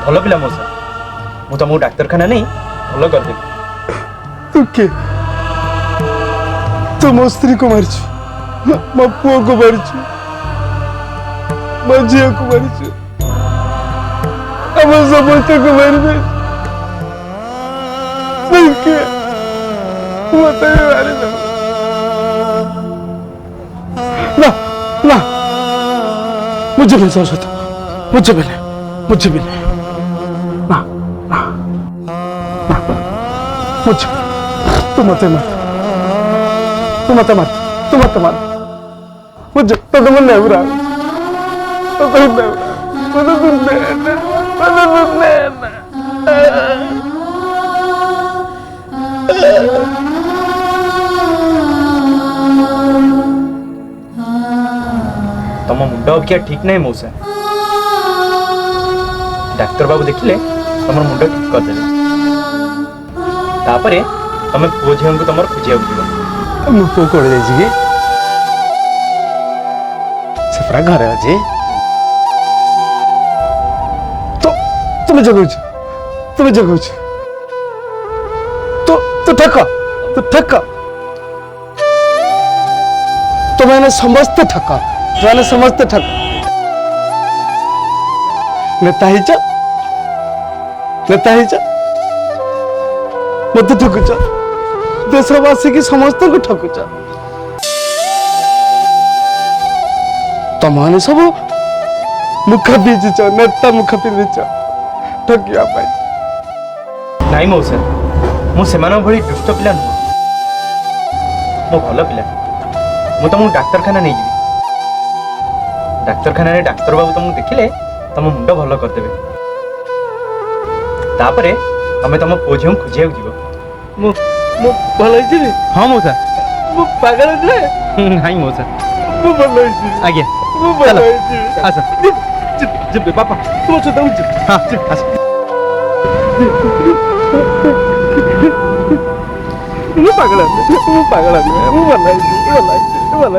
भल पिला मौसा मु तुमको डाक्तरखाना नहीं भल करदेवी। तू के तू मो स्त्री को मारिଛୁ मो पुओ को मारिଛୁ मो झियो को मारिଛୁ हम समस्त को मारिबे के मते मारि दे ना ना मुझे भी सोच मुझे भी ना ना मुझे तू मत मार मुझे तो तुम नहीं बुरा तो तुम नहीं बुरा तुम मुंड अबिका ठीक नहीं मौसा डाक्तर बाबू देखिले तुम मुंड ठीक करदेवे तापरे तुम पुओ झील को तुम खोजा जीव मो पुओ कौन जाइए से पूरा घरे अच्छे तो तुम्हें जगुच तो ठक तुम्हें समस्त ठक नेता मत ठकुच देशवासी की समस्त को ठकुच तुमने सब मुख बीच नेता मुख पिंधिच ठकिया नाई मौसा मुझे भली दुष्ट पिला नुह मो भल पिला मु तुमको डाक्तरखाना नहीं जी डाक्तरखाना डाक्तर बाबू तुमको देखिले तुम मुंड भल करदेवे तापरे तुम तुम पुओ झील खोजा जीव भल हाँ मौसा पागल नाई मौसा भल आज्ञा चलो आस बापा तुम सदा हाँ आस पागल भल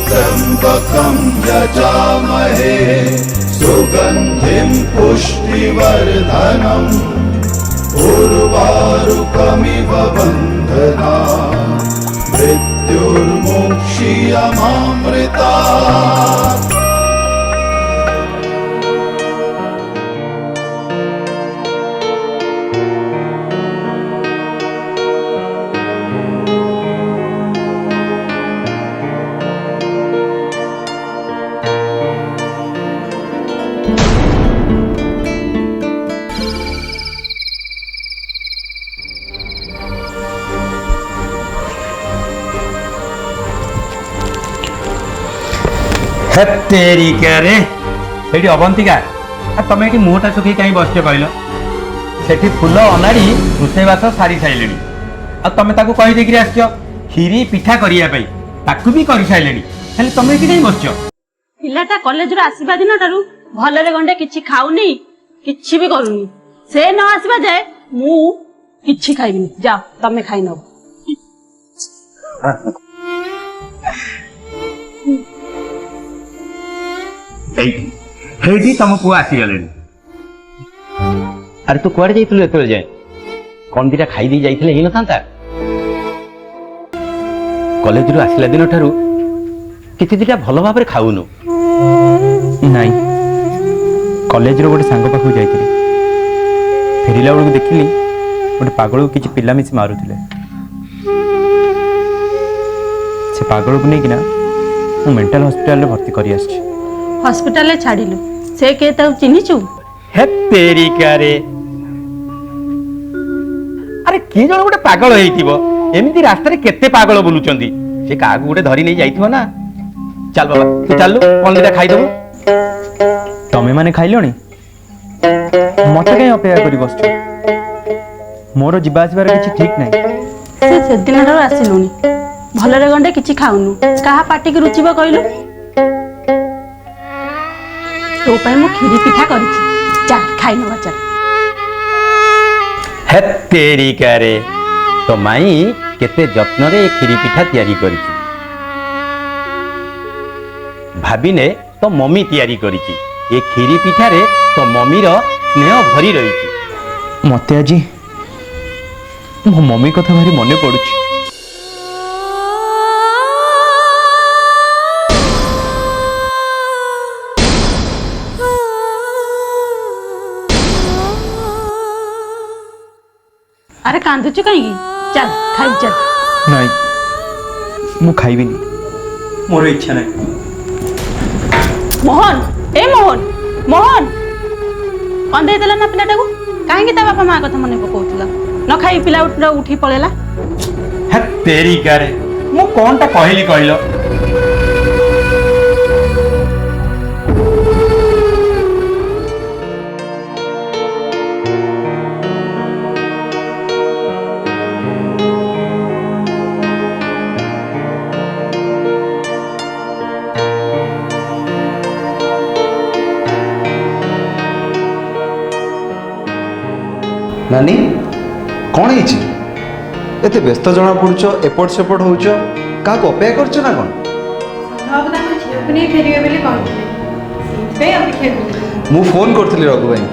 त्र्यंबकं यजामहे सुगंधिं पुष्टिवर्धनम् उर्वारुकमिव बन्धनान् मृत्युर्मुक्षीयमामृतात्। तेरी क्या रे ये अवंतिका तुम ये मुहटा सुखी कहीं बसचे कहल से फुल अनाड़ी रोषेबास सारी सारे तुम कहीदेक आस खीरी पिठा करने भी कर सारे तुम ये कहीं बसच पिलाटा कॉलेज रो आसीबा दिन टारू भलरे गंडे किछि खाउनी किछि भी करूनी से न आसीबा जाय मु किछि खाइबिनी जाओ तमे खाइ नबो हेडी तुम पुआ आसीगले अरे तू कुआड़े जाइथिलु एतले जाय कोन दिटा खाई दी जाइथिले हि न थांता कॉलेज रो आसिला दिन ठारू किछि दिटा भलो भाबरे खाउनु नाई कॉलेज रो गोटे सांग पाखु जाइଥିଲି फेरिला बेलू देखिली गोटे पागल को किसी पिला मिसी मारुले से पागल को लेकिना मु मेंटल हॉस्पिटल रे भर्ती करी आछि हॉस्पिटल छाड़िलु से के ताऊ चिन्हिचु हे तेरी कारे अरे की जण गोटे पागल हेइतिबो एमिति रास्ता रे केते पागल बुलुचंदी से कागु गोटे धरी नै जाइथिबो ना चल बाबा तू चललु कोन दिटा खाइ दबो तमे माने खाइलोनी मते कहीं अपेक्षा करी बसछ मोर जिबा आसीबार किछि ठीक नै से दिन रो आसिलुनी भलरे गंडे किछि खाउनु काहा पाटी के रुचिबो कइलु तो पय मु खीरी पिठा करिछि चल खाइ नबा चल हे तेरी कारे तो माई केते जत्न रे खीरी पिठा तयारी करिछि भाबिने तो मम्मी तयारी करिछि ए खीरी पिठा रे तो मम्मी रो स्नेह भरी रहिछि मते आजी मो मम्मी कथा भारी मने पडुछि अरे कांदुचु कहीं चल खाइ चल नहीं मु खाइबिनी मोर इच्छा नहीं मोहन ए मोहन मोहन कौन दे देला ना पिलाटा को काहे ता बापा मां कथा मने पकोउतला न खाई पिला उठी पळेला हे तेरी कारे मु कोनटा कहली कहलो नानी कौन है एते व्यस्त जना पड़ुछ एपट सेपट होउछ का अपेक्षा करछ ना कौन मु फोन करथली रघु भाई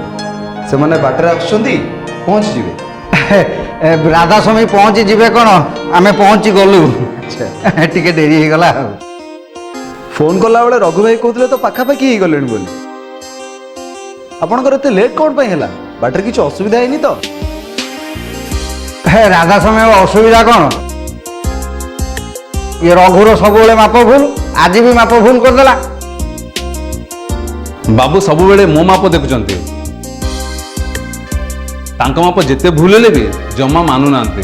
से माने बाटरे आछुंदी पहुंच जिवे राधा समय पहुंची जीवे कौन आमे पहुंची गलु अच्छा टिके डेरी हो गला फोन कला बेले रघु भाई कहते तो पाखापाखि ही गले बोली आपणकर एते लेट कौन पाई हैला बाटर किछ असुविधा हैनी तो हे राधा समय असुविधा कौन ये रघुर सब माप भूल आज भी माप भूल करदेला बाबू सब बेले मो माप देखुचंती तांको माप जेते भूल हेले भी जमा मानु नांते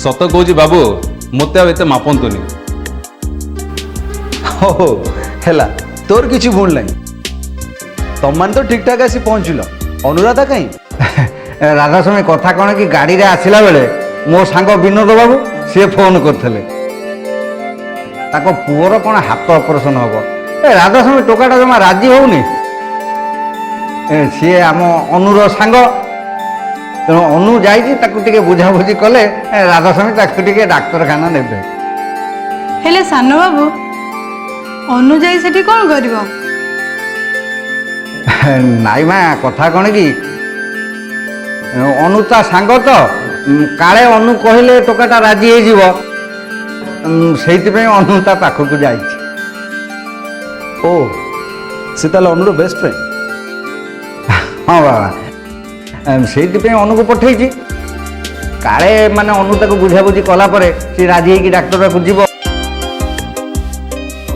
सत कहूची बाबू मते अब एते मापंतुनी हो हैला तोर किछ भूल नहीं तुम तो ठीक ठाक आसी पहुँचल अनुराधा कहीं राधा समय कथा कौन कि गाड़ी रे आसिला बेले मो सांग विनोद बाबू सी फोन करथिले ताको पुअर कौन हाथ ऑपरेशन हम राधा समय टोकाटा जमा राजी होनी सी आम अनुर सांग तेणु अनु जाइए बुझाबुझी कले राधा समय ताके डाक्तरखाना नेबे हेले सान बाबू अनु जाई सेठी कौन करिवो नाई मा कथा कौन कि अनु ता सांग तो काले अनु कहले टोकाटा राजी हो अनु ता पाखक जा ओ से ताले अनुर बेस्ट फ्रेंड हाँ बाबा से अनु को पठे काले माने अनु ताको बुझाबुझी कलापर सी राजी हो डाक्तर पाक जीव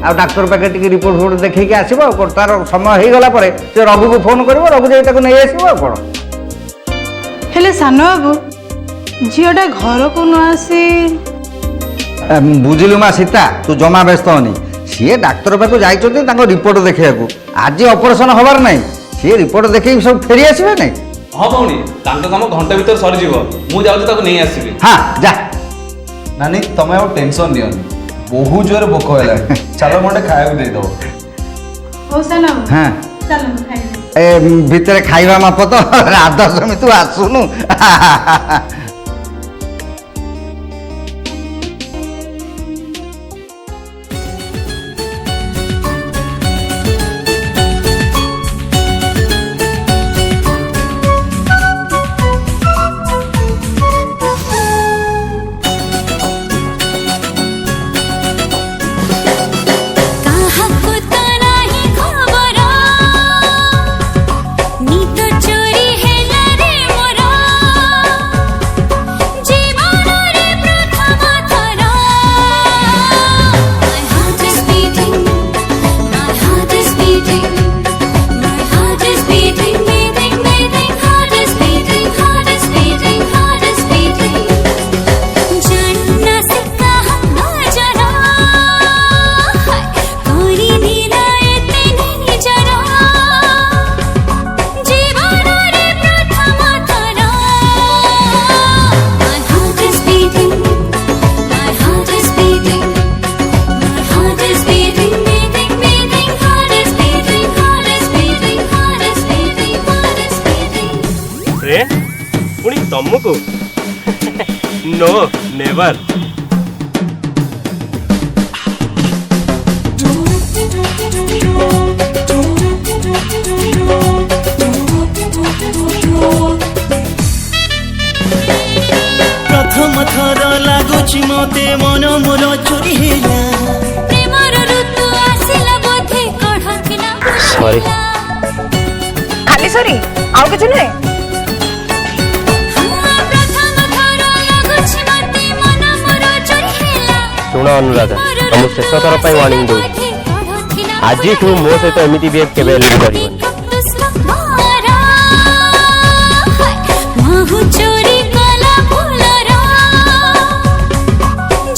आ डाक्तर पाखे टी रिपोर्ट फोट देखिए आसो तार समय हो गला से रघु को फोन कर रघु जाई नहीं आसो कौन हेले सान बाबू झीटा घर को न आसी बुझिलु मा सीता तू जमा व्यस्त होनी सी डाक्तर पाक जा रिपोर्ट देखा आज ऑपरेशन हबार नहीं सी रिपोर्ट देखे सब फेरी आसबे नहीं हाँ भौणी तांको काम घंटा भीतर सरीजिव मु जाउची ताको नहीं आसीबे हाँ जा नानी तमें और टेंशन नियनी बहुत जोर भोक है चलो मोटे खाया दे दो हो सान हाँ चल खाई ए भितर खाइबा माप तो राधा समय तू आसुनु काहाको त नाही खबर ତମକୁ नो नेवर। प्रथम थर लागुची मते मन मोर चोरी हेला प्रेमर ऋतु आसिला बोधे कढथिला सॉरी खाली सॉरी आउ किछ नै। प्रथम थर लागुची मते मन मोर चोरी हेला सुन अनुराधा हम शेष थर पई वार्निंग दउ आज तू मो सहित एमिति बिहेव केबे नहीं करियो। चोरी कला फुलरा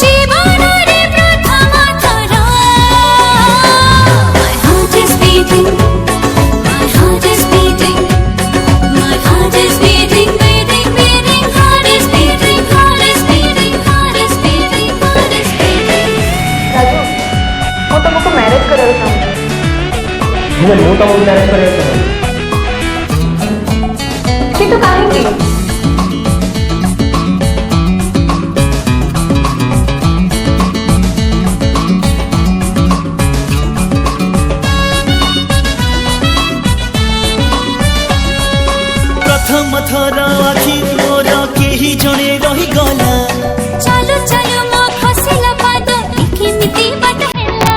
जीवन रे प्रथम थर My heart is beating, my heart is beating, my heart is beating, beating, beating, heart is beating, heart is beating, heart is beating, heart is beating। Raju मो तुमको मैरिज करबे चाहूँ। मैं तुमको मैरिज करबे चाहूँ किंतु काहे की प्रथम थर आखि मोर केही जणे रही गला चालू चालू मो खसिला पाद केमिति बात हेला।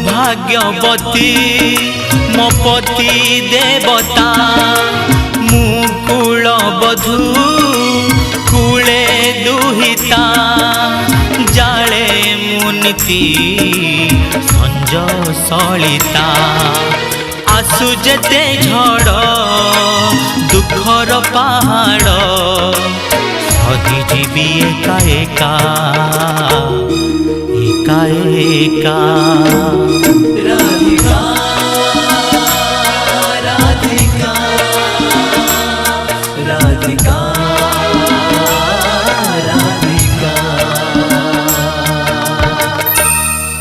भाग्यवती मो पति देवता मुकुल बधू कूले दुहिता जाले मुनिति संज सलिता आसु जेते झड़ दुखर पहाड़ सदी जीवी एका एका एका एका।